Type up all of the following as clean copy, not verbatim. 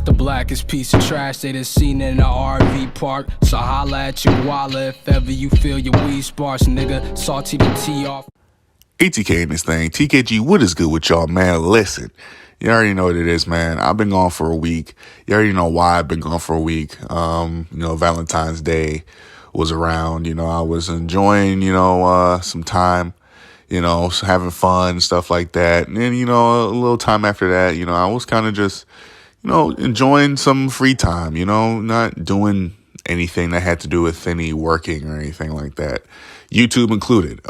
the blackest piece of trash they done seen in an RV park. So holla at your wallet if ever you feel your weed sparks, nigga. Salty the tea off. ATK in this thing. TKG, what is good with y'all, man? Listen, you already know what it is, man. I've been gone for a week. You already know why I've been gone for a week. Valentine's Day was around. I was enjoying, some time, having fun, stuff like that. And then, a little time after that, I was kind of just, enjoying some free time, not doing anything that had to do with any working or anything like that, YouTube included.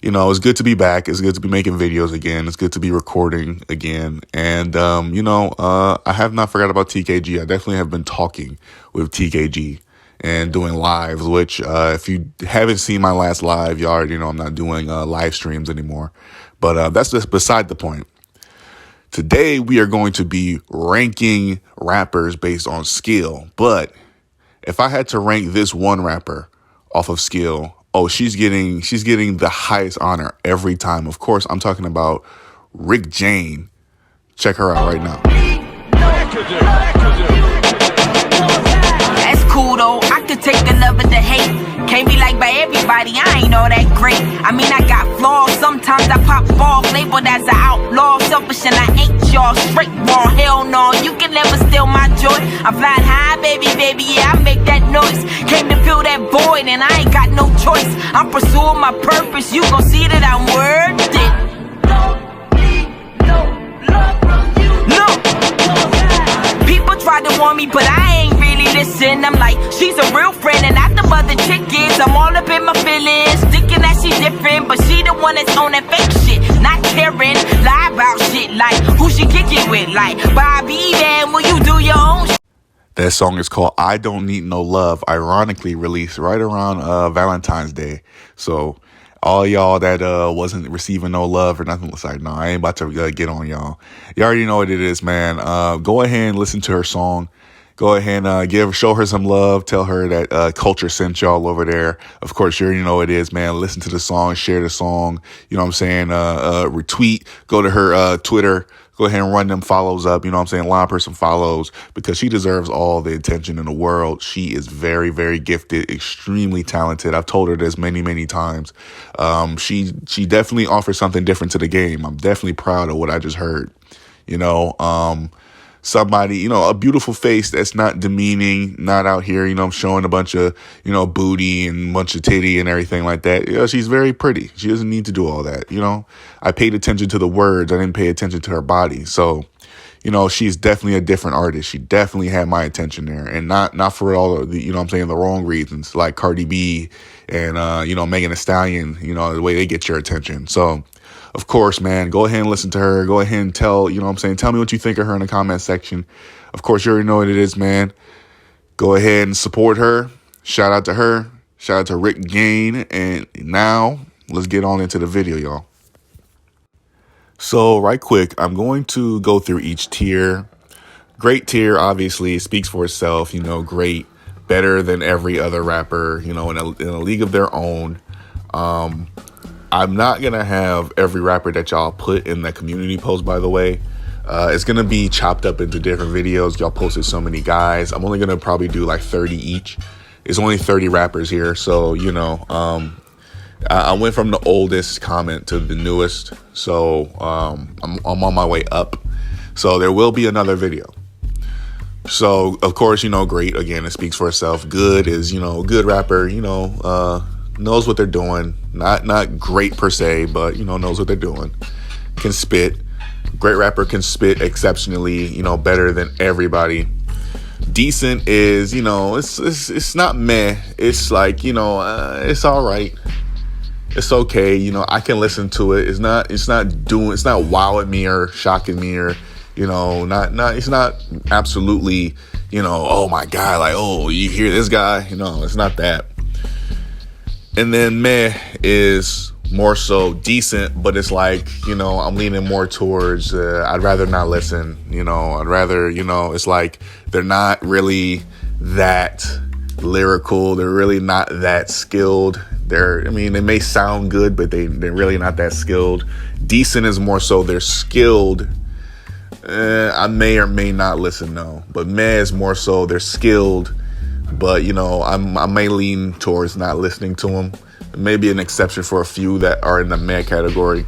It's good to be back. It's good to be making videos again. It's good to be recording again. And, I have not forgot about TKG. I definitely have been talking with TKG and doing lives, which, if you haven't seen my last live, you already know I'm not doing live streams anymore. But that's just beside the point. Today, we are going to be ranking rappers based on skill. But if I had to rank this one rapper off of skill, she's getting the highest honor every time. Of course, I'm talking about Rick Gaine. Check her out right now. That's cool though. I could take the love and the hate. Can't be liked by everybody. I ain't all that great. I mean, I got flaws. Sometimes I pop balls, labeled as an outlaw. Selfish and I ain't y'all. Straight raw. Hell no. You can never steal my joy. I'm flying high, baby. Yeah, I make that noise. Came to fill that void and I ain't got no choice. I'm pursuing my purpose. You gon' see that I'm worth it. No. People try to warn me, but I ain't really listen. I'm like, she's a real friend and not the mother chick is. I'm all up in my feelings, thinking that she different, but she the one that's on that fake shit. Not caring, lie about shit like who she kicking with. Like, Bobby, man, will you do your own shit? That song is called I Don't Need No Love, ironically released right around Valentine's Day. So all y'all that wasn't receiving no love or nothing, it's like, no, I ain't about to get on y'all. You already know what it is, man. Go ahead and listen to her song. Go ahead and show her some love. Tell her that Culture sent y'all over there. Of course, you already know what it is, man. Listen to the song, share the song. You know what I'm saying? Retweet. Go to her Twitter. Go ahead and run them follows up. You know what I'm saying? Line her some follows because she deserves all the attention in the world. She is very, very gifted, extremely talented. I've told her this many, many times. She definitely offers something different to the game. I'm definitely proud of what I just heard. Somebody, a beautiful face that's not demeaning, not out here, showing a bunch of, booty and a bunch of titty and everything like that. She's very pretty. She doesn't need to do all that. I paid attention to the words. I didn't pay attention to her body. So, she's definitely a different artist. She definitely had my attention there, and not for all of the, the wrong reasons like Cardi B and, Megan Thee Stallion, the way they get your attention. So, of course, man, go ahead and listen to her. Go ahead and tell me what you think of her in the comment section. Of course, you already know what it is, man. Go ahead and support her. Shout out to her. Shout out to Rick Gaine. And now let's get on into the video, y'all. So right quick, I'm going to go through each tier. Great tier, obviously, speaks for itself. Great, better than every other rapper, in a league of their own. I'm not going to have every rapper that y'all put in the community post, by the way. It's going to be chopped up into different videos. Y'all posted so many guys. I'm only going to probably do like 30 each. It's only 30 rappers here. So, I went from the oldest comment to the newest. So I'm on my way up. So there will be another video. So, of course, great. Again, it speaks for itself. Good is, good rapper, knows what they're doing. Not great per se, but, knows what they're doing. Can spit. Great rapper, can spit exceptionally, better than everybody. Decent is, it's not meh. It's like, it's all right. It's okay. I can listen to it. It's not wowing me or shocking me or, it's not absolutely, oh my God, like, oh, you hear this guy? It's not that. And then meh is more so decent, but it's like, I'm leaning more towards, I'd rather not listen, I'd rather, it's like they're not really that lyrical. They're really not that skilled. They may sound good, but they're really not that skilled. Decent is more so they're skilled. I may or may not listen, no. But meh is more so they're skilled, but I may lean towards not listening to them. Maybe an exception for a few that are in the meh category.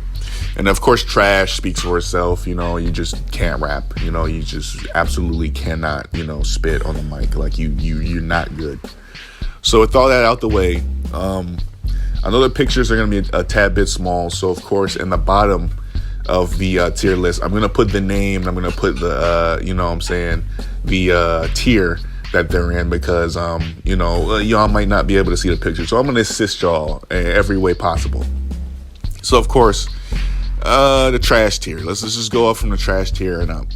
And of course, trash speaks for itself. You just can't rap. You just absolutely cannot, spit on the mic. Like you're not good. So with all that out the way, I know the pictures are going to be a tad bit small. So of course, in the bottom of the tier list, I'm going to put the name. And I'm going to put the, the tier that they're in, because, y'all might not be able to see the picture. So I'm going to assist y'all in every way possible. So of course, the trash tier. Let's just go up from the trash tier and up.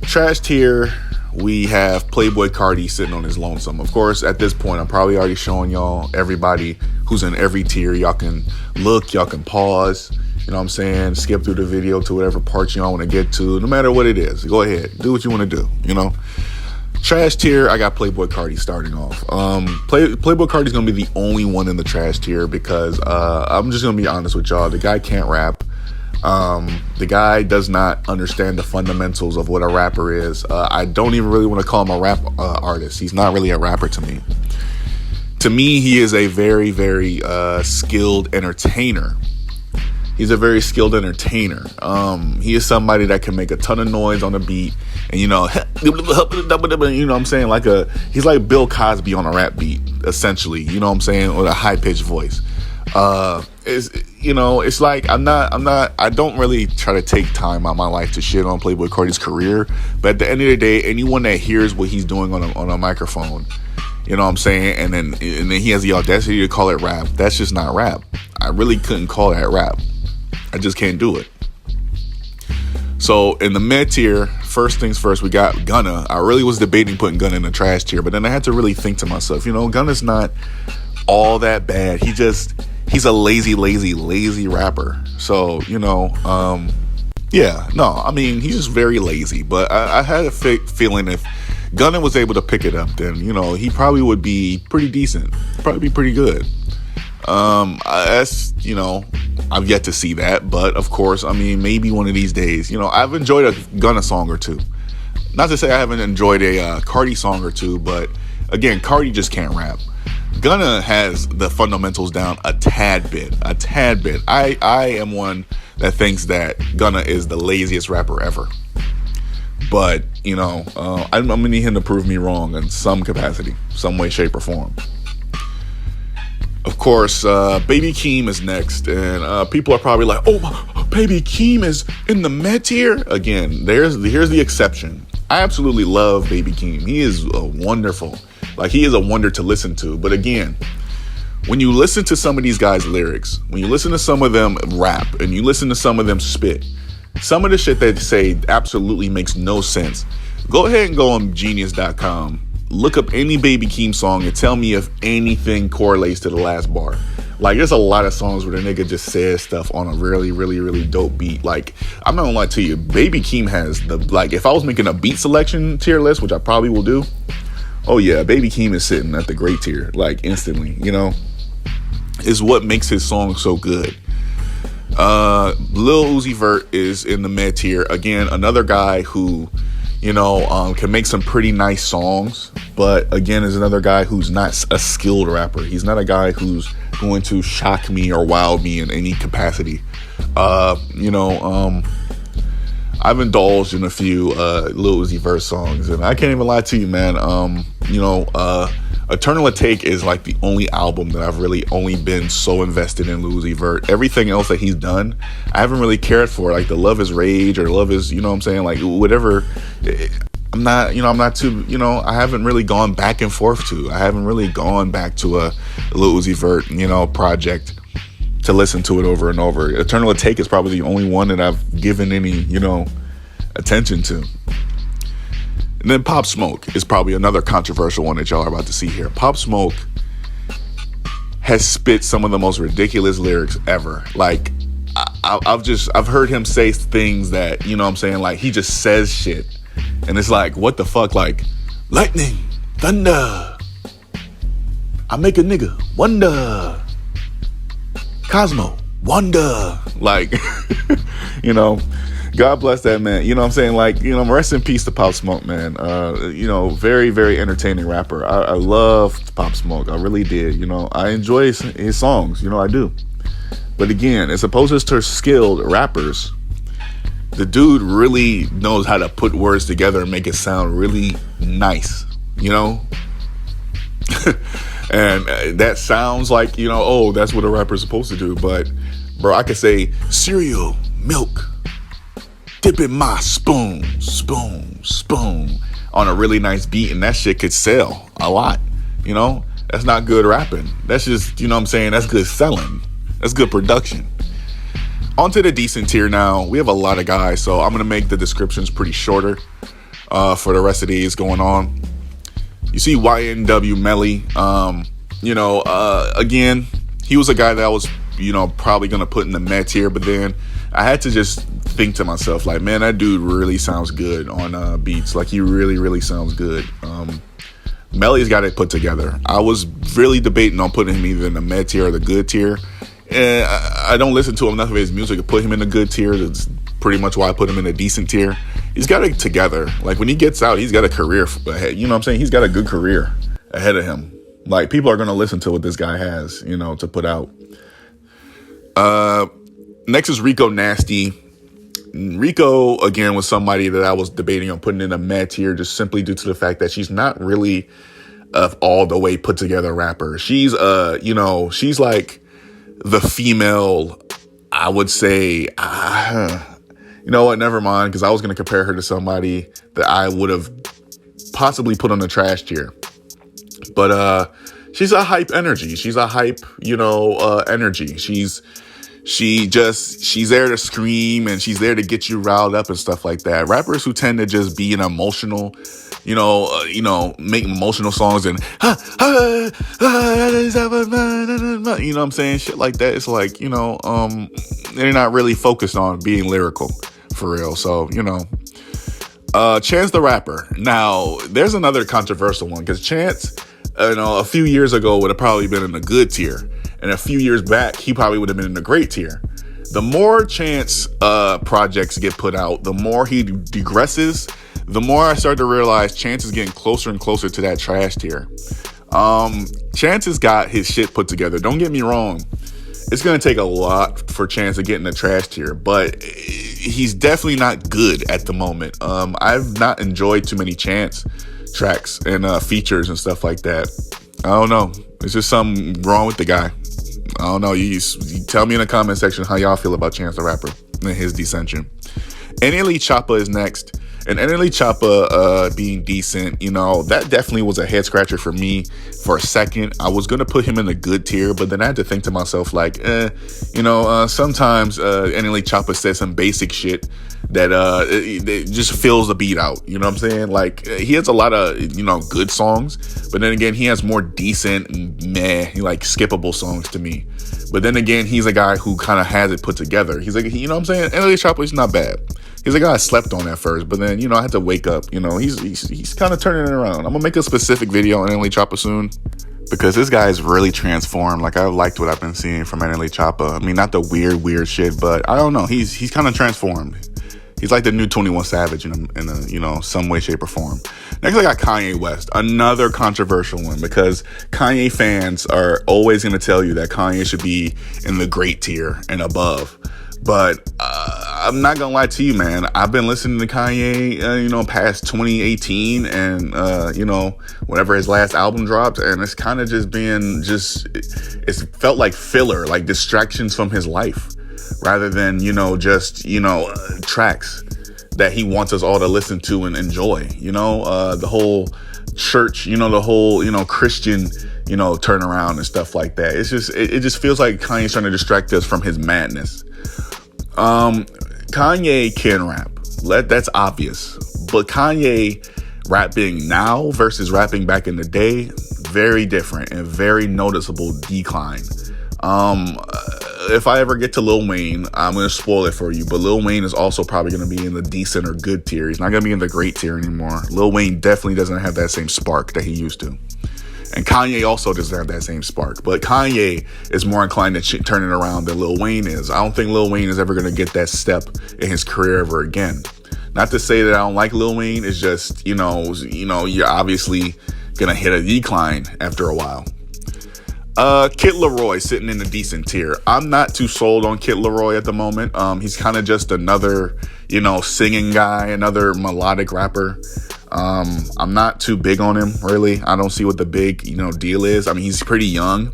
Trash tier, we have Playboi Carti sitting on his lonesome. Of course, at this point, I'm probably already showing y'all everybody who's in every tier. Y'all can look, y'all can pause, skip through the video to whatever part y'all want to get to. No matter what it is, go ahead, do what you want to do, Trash tier, I got Playboi Carti starting off. Playboi Carti is going to be the only one in the trash tier because I'm just going to be honest with y'all. The guy can't rap. The guy does not understand the fundamentals of what a rapper is. I don't even really want to call him a rap artist. He's not really a rapper to me. To me, he is a very, very skilled entertainer. He's a very skilled entertainer. He is somebody that can make a ton of noise on a beat, and what I'm saying, he's like Bill Cosby on a rap beat, essentially. With a high pitched voice. It's like I don't really try to take time out of my life to shit on Playboi Carti's career, but at the end of the day, anyone that hears what he's doing on a microphone, and then he has the audacity to call it rap, that's just not rap. I really couldn't call that rap. I just can't do it. So in the mid tier, first things first, we got Gunna. I really was debating putting Gunna in the trash tier, but then I had to really think to myself, Gunna's not all that bad. He's a lazy rapper. So, he's just very lazy. But I had a feeling if Gunna was able to pick it up, then, he probably would be pretty decent. Probably be pretty good. I've yet to see that. But, of course, maybe one of these days. I've enjoyed a Gunna song or two. Not to say I haven't enjoyed a Carti song or two, but, again, Carti just can't rap. Gunna has the fundamentals down a tad bit. I am one that thinks that Gunna is the laziest rapper ever. But, I'm going to need him to prove me wrong in some capacity, some way, shape, or form. Of course, Baby Keem is next. And people are probably like, oh, Baby Keem is in the mid tier? Again, here's the exception. I absolutely love Baby Keem. He is wonderful. He is a wonder to listen to. But again, when you listen to some of these guys' lyrics, when you listen to some of them rap, and you listen to some of them spit, some of the shit they say absolutely makes no sense. Go ahead and go on genius.com. Look up any Baby Keem song and tell me if anything correlates to the last bar. There's a lot of songs where the nigga just says stuff on a really, really, really dope beat. I'm not gonna lie to you, Baby Keem has if I was making a beat selection tier list, which I probably will do, oh yeah, Baby Keem is sitting at the great tier, instantly, is what makes his song so good. Lil Uzi Vert is in the mid tier. Again, another guy who, can make some pretty nice songs, but again, is another guy who's not a skilled rapper. He's not a guy who's going to shock me or wow me in any capacity. I've indulged in a few Lil Uzi Vert songs, and I can't even lie to you, man. Eternal Take is the only album that I've really only been so invested in Lil Uzi Vert. Everything else that he's done, I haven't really cared for. The Love Is Rage or Love Is, whatever. I'm not too, I haven't really gone back and forth to. I haven't really gone back to a Lil Uzi Vert, project to listen to it over and over. Eternal Take is probably the only one that I've given any, attention to. And then Pop Smoke is probably another controversial one that y'all are about to see here. Pop Smoke has spit some of the most ridiculous lyrics ever. I've heard him say things that, he just says shit. And it's what the fuck? Lightning, thunder, I make a nigga wonder. Cosmo, wonder. God bless that man. You know what I'm saying? Like, rest in peace to Pop Smoke, man. Very, very entertaining rapper. I loved Pop Smoke. I really did. I enjoy his songs. I do. But again, as opposed to skilled rappers, the dude really knows how to put words together and make it sound really nice, And that sounds like, that's what a rapper's supposed to do. But, bro, I could say cereal, milk, dip in my spoon on a really nice beat, and that shit could sell a lot. That's not good rapping. That's just, that's good selling. That's good production. On to the decent tier now. We have a lot of guys, so I'm going to make the descriptions pretty shorter for the rest of these going on. You see YNW Melly. Again, he was a guy that I was, probably going to put in the meh tier, but then I had to just think to myself, like, man, that dude really sounds good on beats. Like, he really, really sounds good. Melly's got it put together. I was really debating on putting him either in the meh tier or the good tier. And I don't listen to enough of his music to put him in the good tier. That's pretty much why I put him in the decent tier. He's got it together. Like, when he gets out, he's got a career ahead. You know what I'm saying? He's got a good career ahead of him. Like, people are going to listen to what this guy has, to put out. Next is Rico Nasty. Rico, again, was somebody that I was debating on putting in a meh tier just simply due to the fact that she's not really all the way put together rapper. She's, she's like the female, I would say, you know what, never mind, because I was going to compare her to somebody that I would have possibly put on the trash tier. But she's a hype energy. She's a hype, energy. She's there to scream, and she's there to get you riled up and stuff like that. Rappers who tend to just be an emotional, make emotional songs and, you know what I'm saying? Shit like that. It's like, they're not really focused on being lyrical for real. So, Chance the Rapper. Now, there's another controversial one because Chance, a few years ago would have probably been in the good tier. And a few years back, he probably would have been in the great tier. The more Chance projects get put out, the more he digresses, the more I start to realize Chance is getting closer and closer to that trash tier. Chance has got his shit put together. Don't get me wrong. It's going to take a lot for Chance to get in the trash tier, but he's definitely not good at the moment. I've not enjoyed too many Chance tracks and features and stuff like that. I don't know. There's just something wrong with the guy. I don't know. You tell me in the comment section how y'all feel about Chance the Rapper and his dissension. NLE Choppa is next. And NLE Choppa being decent, that definitely was a head scratcher for me for a second. I was going to put him in the good tier, but then I had to think to myself, like, sometimes NLE Choppa says some basic shit that it just fills the beat out. You know what I'm saying? Like, he has a lot of, good songs, but then again, he has more decent, like skippable songs to me. But then again, he's a guy who kind of has it put together. He's like, you know what I'm saying? NLE Choppa is not bad. He's a guy I slept on at first, but then, I had to wake up. He's kind of turning it around. I'm going to make a specific video on NLE Choppa soon because this guy is really transformed. Like, I've liked what I've been seeing from NLE Choppa. I mean, not the weird shit, but I don't know. He's kind of transformed. He's like the new 21 Savage in a some way, shape, or form. Next, I got Kanye West, another controversial one because Kanye fans are always going to tell you that Kanye should be in the great tier and above. But I'm not gonna lie to you, man. I've been listening to Kanye, past 2018 and, whenever his last album dropped. And it's kind of just been it's felt like filler, like distractions from his life rather than, tracks that he wants us all to listen to and enjoy. The whole church, the whole, Christian, turnaround and stuff like that. It's just, it just feels like Kanye's trying to distract us from his madness. Kanye can rap. That's obvious. But Kanye rapping now versus rapping back in the day, very different and very noticeable decline. If I ever get to Lil Wayne, I'm going to spoil it for you, but Lil Wayne is also probably going to be in the decent or good tier. He's not going to be in the great tier anymore. Lil Wayne definitely doesn't have that same spark that he used to. And Kanye also doesn't have that same spark. But Kanye is more inclined to turn it around than Lil Wayne is. I don't think Lil Wayne is ever going to get that step in his career ever again. Not to say that I don't like Lil Wayne. It's just, you're obviously going to hit a decline after a while. Kid Laroi sitting in a decent tier. I'm not too sold on Kid Laroi at the moment. He's kind of just another, singing guy, another melodic rapper. I'm not too big on him, really. I don't see what the big, deal is. I mean, he's pretty young.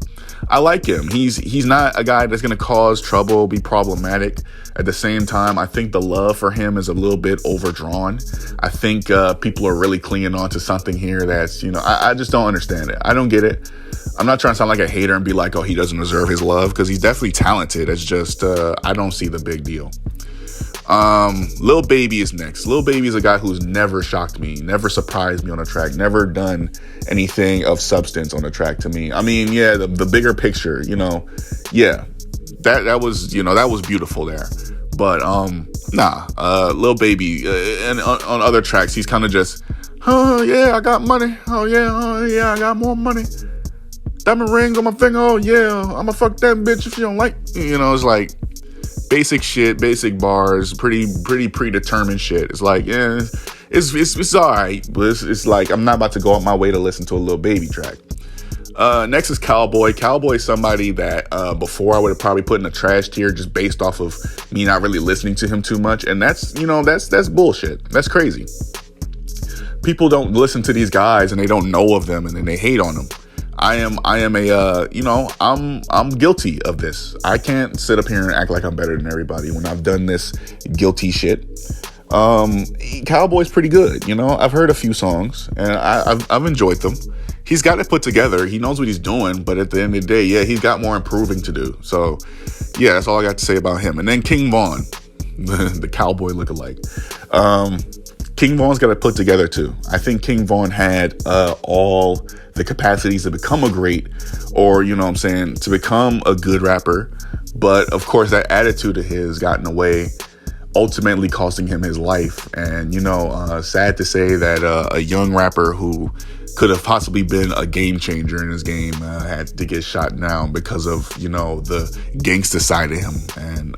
I like him. He's not a guy that's going to cause trouble, be problematic. At the same time, I think the love for him is a little bit overdrawn. I think people are really clinging on to something here that's, I just don't understand it. I don't get it. I'm not trying to sound like a hater and be like, oh, he doesn't deserve his love, because he's definitely talented. It's just, I don't see the big deal. Lil Baby is next. Lil Baby is a guy who's never shocked me, never surprised me on a track, never done anything of substance on a track to me. I mean, yeah, the bigger picture, yeah, that was beautiful there. But, Lil Baby, and on other tracks, he's kind of just, oh yeah, I got money. Oh yeah, I got more money. Diamond rings on my finger. Oh yeah, I'ma fuck that bitch if you don't like. It's like basic shit, basic bars, pretty predetermined shit. It's like, yeah, it's all right, but it's like I'm not about to go out my way to listen to a Lil Baby track. Next is Cowboy. Cowboy is somebody that before I would have probably put in a trash tier just based off of me not really listening to him too much, and that's bullshit. That's crazy. People don't listen to these guys and they don't know of them, and then they hate on them. I'm guilty of this. I can't sit up here and act like I'm better than everybody when I've done this guilty shit. Cowboy's pretty good. I've heard a few songs and I've enjoyed them. He's got it put together. He knows what he's doing, but at the end of the day, yeah, he's got more improving to do. So yeah, that's all I got to say about him. And then King Von, the Cowboy lookalike. King Von's got it put together too. I think King Von had all the capacities to become a great, or to become a good rapper. But of course, that attitude of his got in the way, ultimately costing him his life. And sad to say that a young rapper who could have possibly been a game changer in his game had to get shot down because of the gangster side of him. And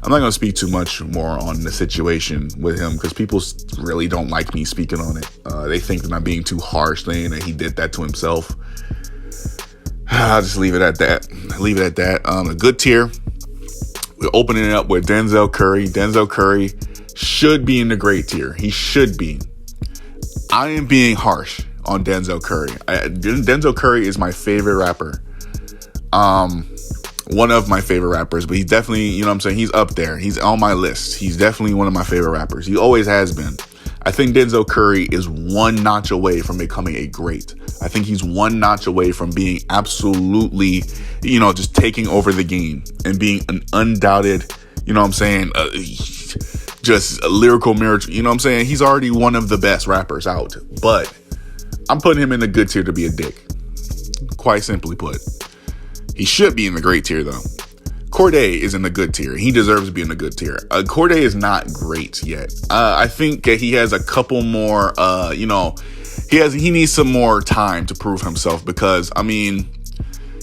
I'm not going to speak too much more on the situation with him because people really don't like me speaking on it. They think that I'm being too harsh, saying that he did that to himself. I'll just leave it at that. A good tier. We're opening it up with Denzel Curry. Denzel Curry should be in the great tier. He should be. I am being harsh on Denzel Curry. Denzel Curry is my favorite rapper. One of my favorite rappers, but he's definitely, he's up there. He's on my list. He's definitely one of my favorite rappers. He always has been. I think Denzel Curry is one notch away from becoming a great. I think he's one notch away from being absolutely, just taking over the game and being an undoubted, just a lyrical miracle. He's already one of the best rappers out, but I'm putting him in the good tier to be a dick. Quite simply put. He should be in the great tier, though. Cordae is in the good tier. He deserves to be in the good tier. Cordae is not great yet. I think that he has a couple more, he needs some more time to prove himself because,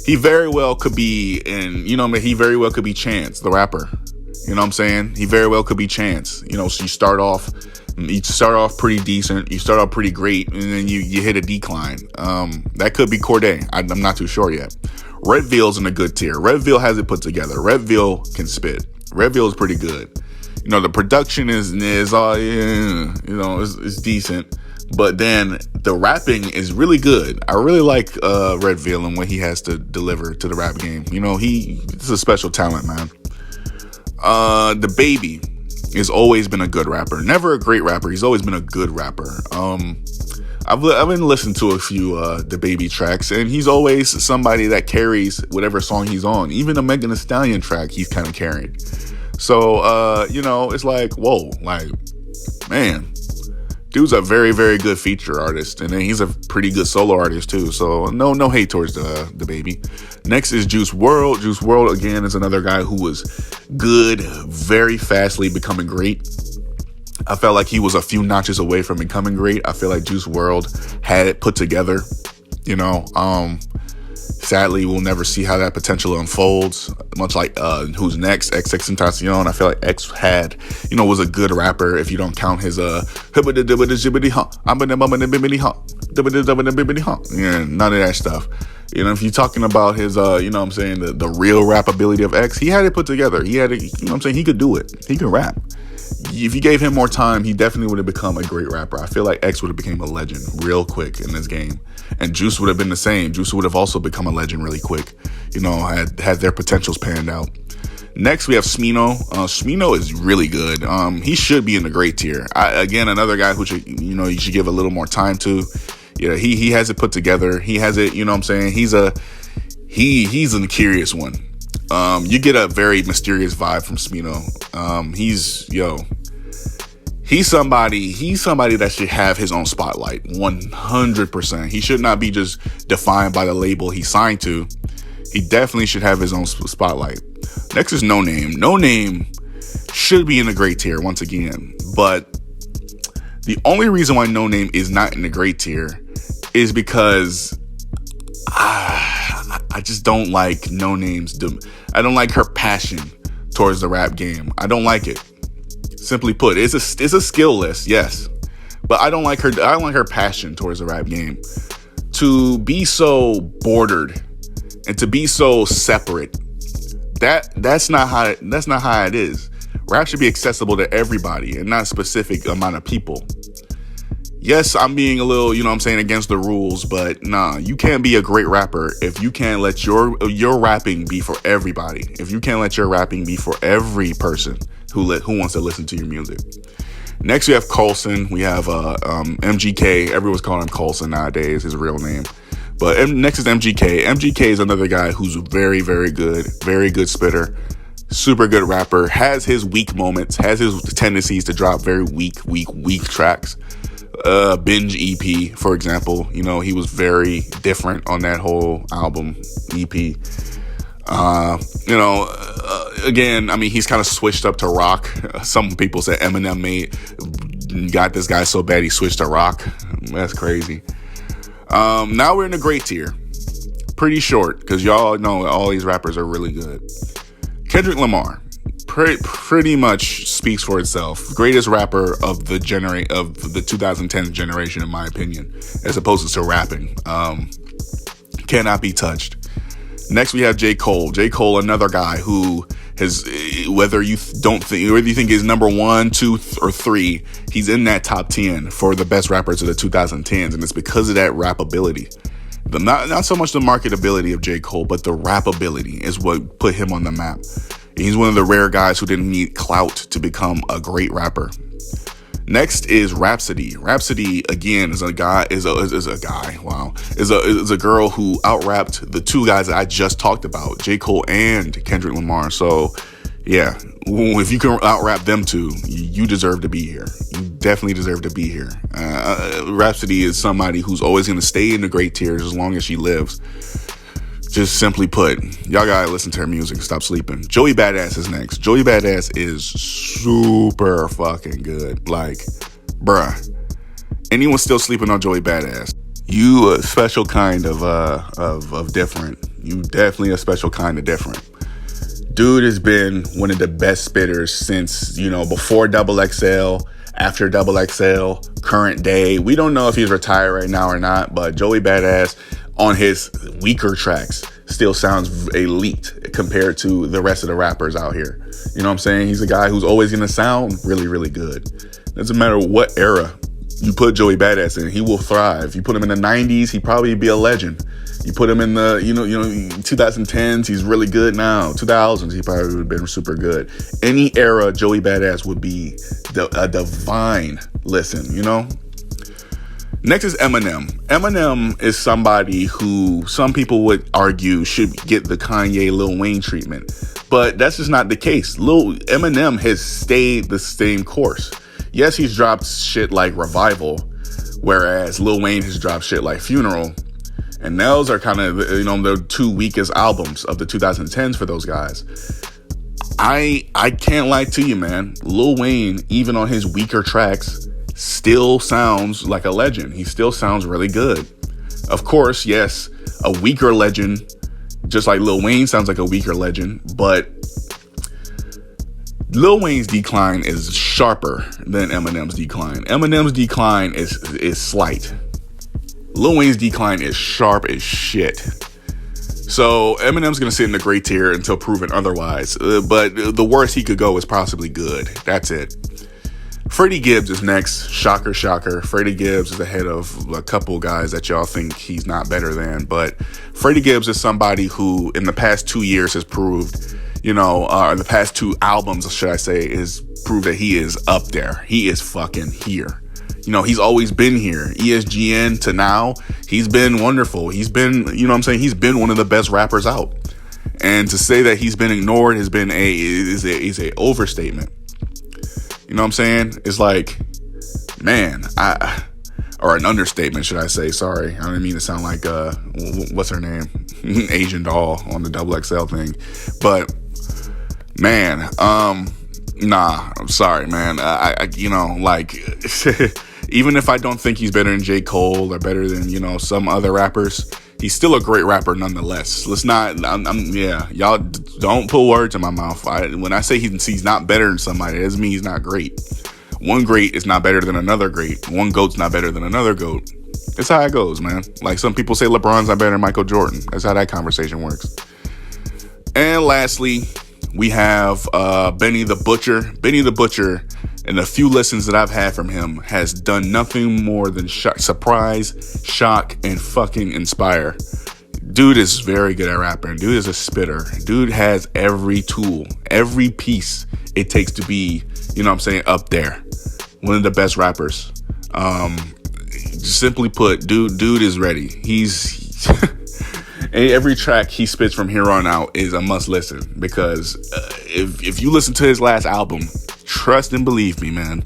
he very well could be he very well could be Chance, the rapper. He very well could be Chance. So you start off pretty decent, you start off pretty great, and then you hit a decline. That could be Cordae. I'm not too sure yet. Redville's in a good tier. Redville has it put together. Redville can spit. Redville is pretty good. The production is it's decent, but then the rapping is really good. I really like Redville and what he has to deliver to the rap game. He's a special talent, man. The Baby has always been a good rapper. Never a great rapper. He's always been a good rapper. I've been listening to a few the Baby tracks, and he's always somebody that carries whatever song he's on. Even the Megan Thee Stallion track, he's kind of carried. So, it's like, whoa, like, man, dude's a very, very good feature artist, and then he's a pretty good solo artist too. So no hate towards the Baby. Next is Juice WRLD. Juice WRLD again is another guy who was good, very fastly becoming great. I felt like he was a few notches away from becoming great. I feel like Juice WRLD had it put together. You know, sadly, we'll never see how that potential unfolds. Much like who's next, XXXTentacion. I feel like X had, was a good rapper if you don't count his yeah, none of that stuff. If you're talking about his the real rap ability of X, he had it put together. He had it, he could do it. He could rap. If you gave him more time, he definitely would have become a great rapper. I feel like X would have become a legend real quick in this game. And Juice would have been the same. Juice would have also become a legend really quick. Had their potentials panned out. Next, we have Smino. Smino is really good. He should be in the great tier. Again, another guy who should, you should give a little more time to. Yeah, he has it put together. He has it, he's a curious one. You get a very mysterious vibe from Smino. He's somebody that should have his own spotlight, 100%. He should not be just defined by the label he signed to. He definitely should have his own spotlight. Next is No Name. No Name should be in the great tier once again, but the only reason why No Name is not in the great tier is because I just don't like No Name's. I don't like her passion towards the rap game. I don't like it. Simply put, it's a skill list, yes, but I don't like her. I don't like her passion towards the rap game. To be so bordered and to be so separate, that's not how it is. Rap should be accessible to everybody and not a specific amount of people. Yes, I'm being a little, against the rules, but nah, you can't be a great rapper if you can't let your rapping be for everybody. If you can't let your rapping be for every person who wants to listen to your music. Next, we have Coulson. We have MGK. Everyone's calling him Coulson nowadays, his real name. But next is MGK. MGK is another guy who's very, very good spitter, super good rapper, has his weak moments, has his tendencies to drop very weak tracks. Binge EP, for example, he was very different on that whole album EP. Again, I mean, he's kind of switched up to rock. Some people say Eminem got this guy so bad he switched to rock. That's crazy. Now we're in the great tier. Pretty short, because y'all know all these rappers are really good. Kendrick Lamar pretty much speaks for itself. Greatest rapper of the 2010 generation, in my opinion, as opposed to rapping. Cannot be touched. Next, we have J. Cole. J. Cole, another guy who has, whether you think he's number 1, 2, or 3, he's in that top 10 for the best rappers of the 2010s, and it's because of that rap ability. Not so much the marketability of J. Cole, but the rap ability is what put him on the map. He's one of the rare guys who didn't need clout to become a great rapper. Next is Rhapsody. Rhapsody, again, is a girl who out-rapped the two guys that I just talked about, J. Cole and Kendrick Lamar. So, yeah, if you can out-rap them two, you deserve to be here. You definitely deserve to be here. Rhapsody is somebody who's always going to stay in the great tiers as long as she lives. Just simply put, y'all gotta listen to her music and stop sleeping. Joey Badass is next. Joey Badass is super fucking good. Like, bruh. Anyone still sleeping on Joey Badass? You a special kind of different. You definitely a special kind of different. Dude has been one of the best spitters since, before XXL, after XXL, current day. We don't know if he's retired right now or not, but Joey Badass on his weaker tracks still sounds elite compared to the rest of the rappers out here. You know what I'm saying? He's a guy who's always going to sound really, really good. Doesn't matter what era you put Joey Badass in, he will thrive. You put him in the 90s, he'd probably be a legend. You put him in the, 2010s, he's really good now. 2000s, he probably would have been super good. Any era, Joey Badass would be a divine listen, Next is Eminem. Eminem is somebody who some people would argue should get the Kanye Lil Wayne treatment, but that's just not the case. Eminem has stayed the same course. Yes, he's dropped shit like Revival, whereas Lil Wayne has dropped shit like Funeral, and those are kind of the two weakest albums of the 2010s for those guys. I can't lie to you, man. Lil Wayne, even on his weaker tracks, still sounds like a legend. He still sounds really good. Of course, yes, a weaker legend, just like Lil Wayne sounds like a weaker legend, but Lil Wayne's decline is sharper than Eminem's decline. Eminem's decline is slight. Lil Wayne's decline is sharp as shit. So Eminem's going to sit in the great tier until proven otherwise. But the worst he could go is possibly good. That's it. Freddie Gibbs is next. Shocker, shocker. Freddie Gibbs is ahead of a couple guys that y'all think he's not better than. But Freddie Gibbs is somebody who in the past 2 years has proved, the past 2 albums, should I say, is proved that he is up there. He is fucking here. He's always been here. ESGN to now, he's been wonderful. He's been, he's been one of the best rappers out. And to say that he's been ignored is a overstatement. You know what I'm saying? It's like, man, or an understatement, should I say? Sorry, I didn't mean to sound like what's her name, Asian doll on the XXL thing. But man, nah, I'm sorry, man. Even if I don't think he's better than J. Cole or better than, some other rappers, he's still a great rapper nonetheless. Let's not, y'all don't put words in my mouth. When I say he's not better than somebody, it doesn't mean he's not great. One great is not better than another great. One GOAT's not better than another GOAT. It's how it goes, man. Like some people say LeBron's not better than Michael Jordan. That's how that conversation works. And lastly, we have Benny the Butcher. Benny the Butcher, in the few lessons that I've had from him, has done nothing more than surprise, shock, and fucking inspire. Dude is very good at rapping. Dude is a spitter. Dude has every tool, every piece it takes to be, up there. One of the best rappers. Simply put, dude is ready. He's every track he spits from here on out is a must listen, because if you listen to his last album, trust and believe me, man.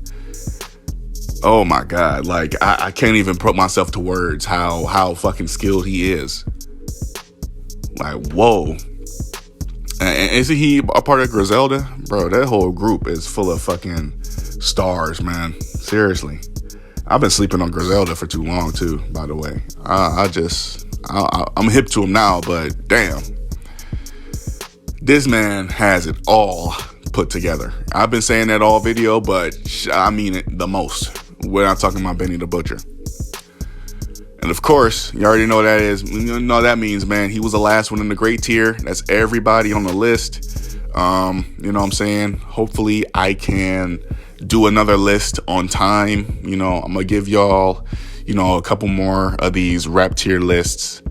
Oh my God, like I can't even put myself to words how fucking skilled he is. Like, whoa. And isn't he a part of Griselda? Bro, that whole group is full of fucking stars, man. Seriously. I've been sleeping on Griselda for too long too, by the way. I'm hip to him now, but damn. This man has it all put together. I've been saying that all video, but I mean it the most when I'm talking about Benny the Butcher. And of course, you already know what that is. You know what that means, man. He was the last one in the great tier. That's everybody on the list. You know what I'm saying? Hopefully I can do another list on time. I'm going to give y'all, a couple more of these rap tier lists.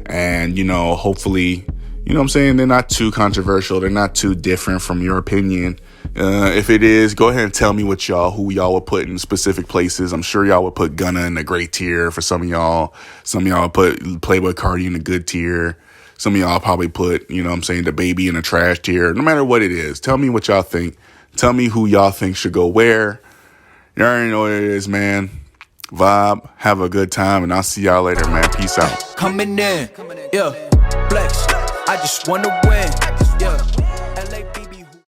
And, hopefully, what I'm saying? They're not too controversial. They're not too different from your opinion. If it is, go ahead and tell me who y'all would put in specific places. I'm sure y'all would put Gunna in the great tier for some of y'all. Some of y'all put Playboi Carti in the good tier. Some of y'all probably put, the baby in the trash tier. No matter what it is, tell me what y'all think. Tell me who y'all think should go where. You already know what it is, man. Vibe, have a good time, and I'll see y'all later, man. Peace out. Coming in, yeah, flex. I just wanna win, yeah.